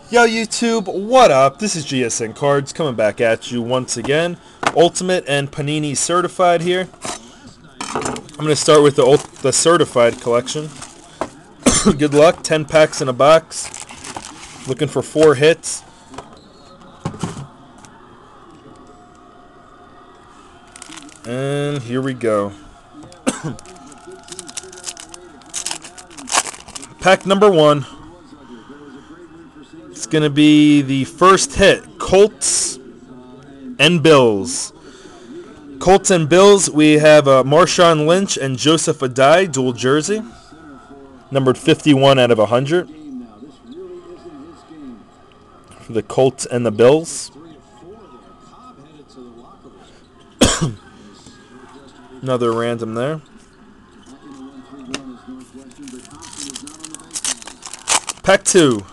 Yo YouTube, what up? This is GSNCards coming back at you once again. Ultimate and Panini Certified here. I'm going to start with the Certified collection. Good luck, 10 packs in a box. Looking for 4 hits. And here we go. Pack number 1. It's going to be the first hit, Colts and Bills. Colts and Bills, we have Marshawn Lynch and Joseph Adai, dual jersey. Numbered 51 out of 100. For the Colts and the Bills. Another random there. Pack 2.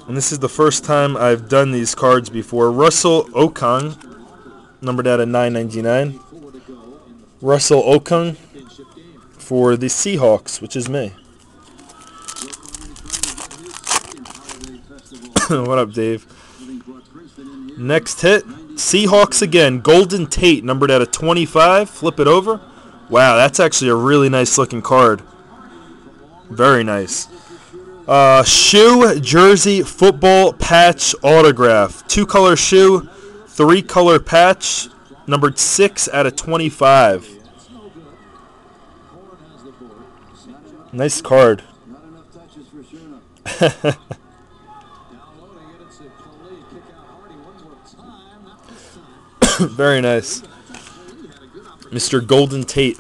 And this is the first time I've done these cards before. Russell Okung, numbered out of 999. Russell Okung for the Seahawks, which is me. What up, Dave? Next hit, Seahawks again. Golden Tate, numbered out of 25. Flip it over. Wow, that's actually a really nice looking card. Very nice. Shoe, jersey, football, patch, autograph. 2-color shoe, 3-color patch, numbered 6 out of 25. Nice card. Very nice. Mr. Golden Tate.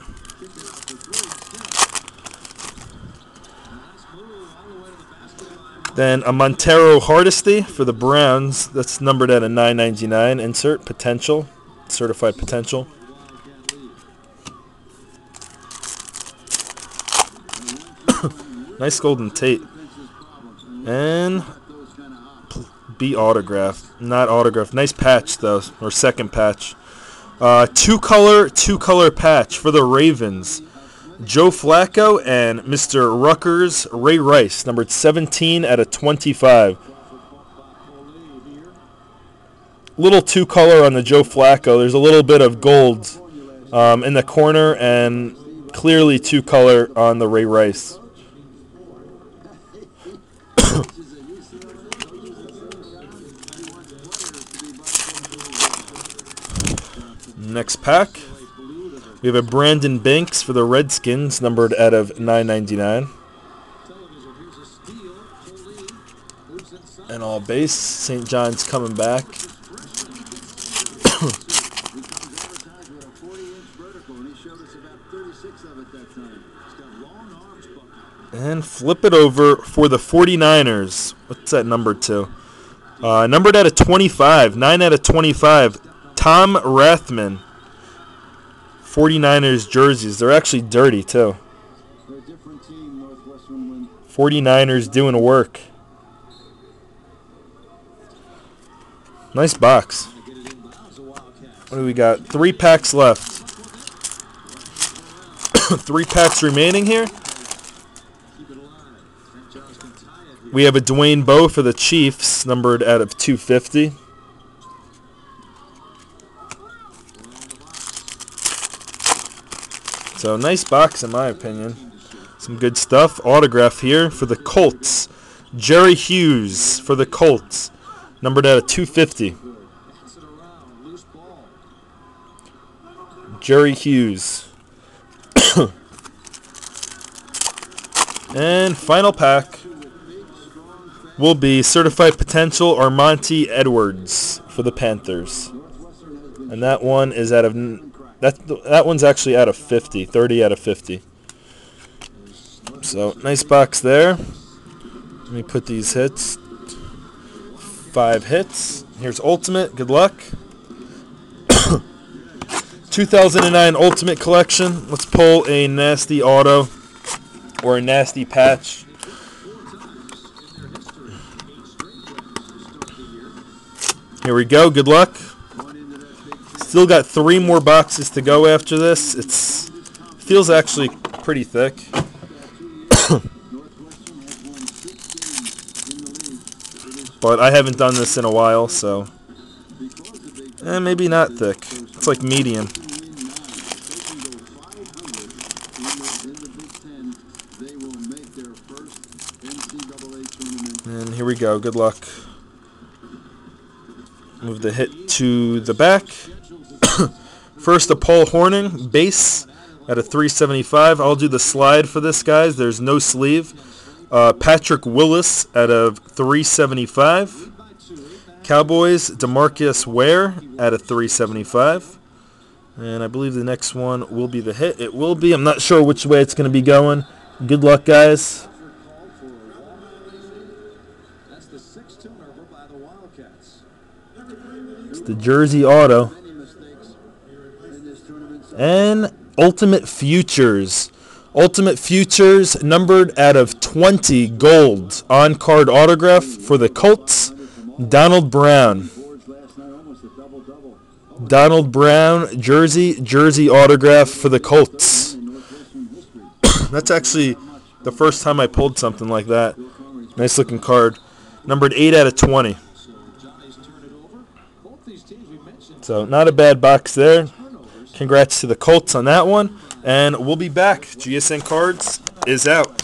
Then a Montero Hardesty for the Browns. That's numbered at a 999. Insert potential, certified potential. Nice Golden Tate. And B autograph, not autograph. Nice patch though, or second patch. 2-color patch for the Ravens. Joe Flacco and Mr. Rutgers Ray Rice, numbered 17 out of 25. Little 2-color on the Joe Flacco. There's a little bit of gold in the corner and clearly 2-color on the Ray Rice. Next pack. We have a Brandon Banks for the Redskins, numbered out of 999. And all base. St. John's coming back. And flip it over for the 49ers. What's that number to? Numbered out of 25. 9 out of 25. Tom Rathman. 49ers jerseys. They're actually dirty, too. 49ers doing work. Nice box. What do we got? 3 packs left. 3 packs remaining here. We have a Dwayne Bowe for the Chiefs, numbered out of 250. So, nice box in my opinion. Some good stuff. Autograph here for the Colts. Jerry Hughes for the Colts. Numbered out of 250. Jerry Hughes. And final pack will be Certified Potential Armonte Edwards for the Panthers. And that one is out of... That one's actually out of 50, 30 out of 50. So, nice box there. Let me put these hits. 5 hits. Here's Ultimate. Good luck. 2009 Ultimate Collection. Let's pull a nasty auto or a nasty patch. Here we go. Good luck. Still got 3 more boxes to go after this. Feels actually pretty thick. but I haven't done this in a while, so maybe not thick. It's like medium. And here we go. Good luck. Move the hit to the back. First, a Paul Hornung base at a 375. I'll do the slide for this, guys. There's no sleeve. Patrick Willis at a 375. Cowboys, DeMarcus Ware at a 375. And I believe the next one will be the hit. It will be. I'm not sure which way it's going to be going. Good luck, guys. It's the Jersey Auto. And Ultimate Futures. Ultimate Futures numbered out of 20 gold on-card autograph for the Colts. Donald Brown. Donald Brown jersey autograph for the Colts. That's actually the first time I pulled something like that. Nice looking card. Numbered 8 out of 20. So not a bad box there. Congrats to the Colts on that one. And we'll be back. GSN Cards is out.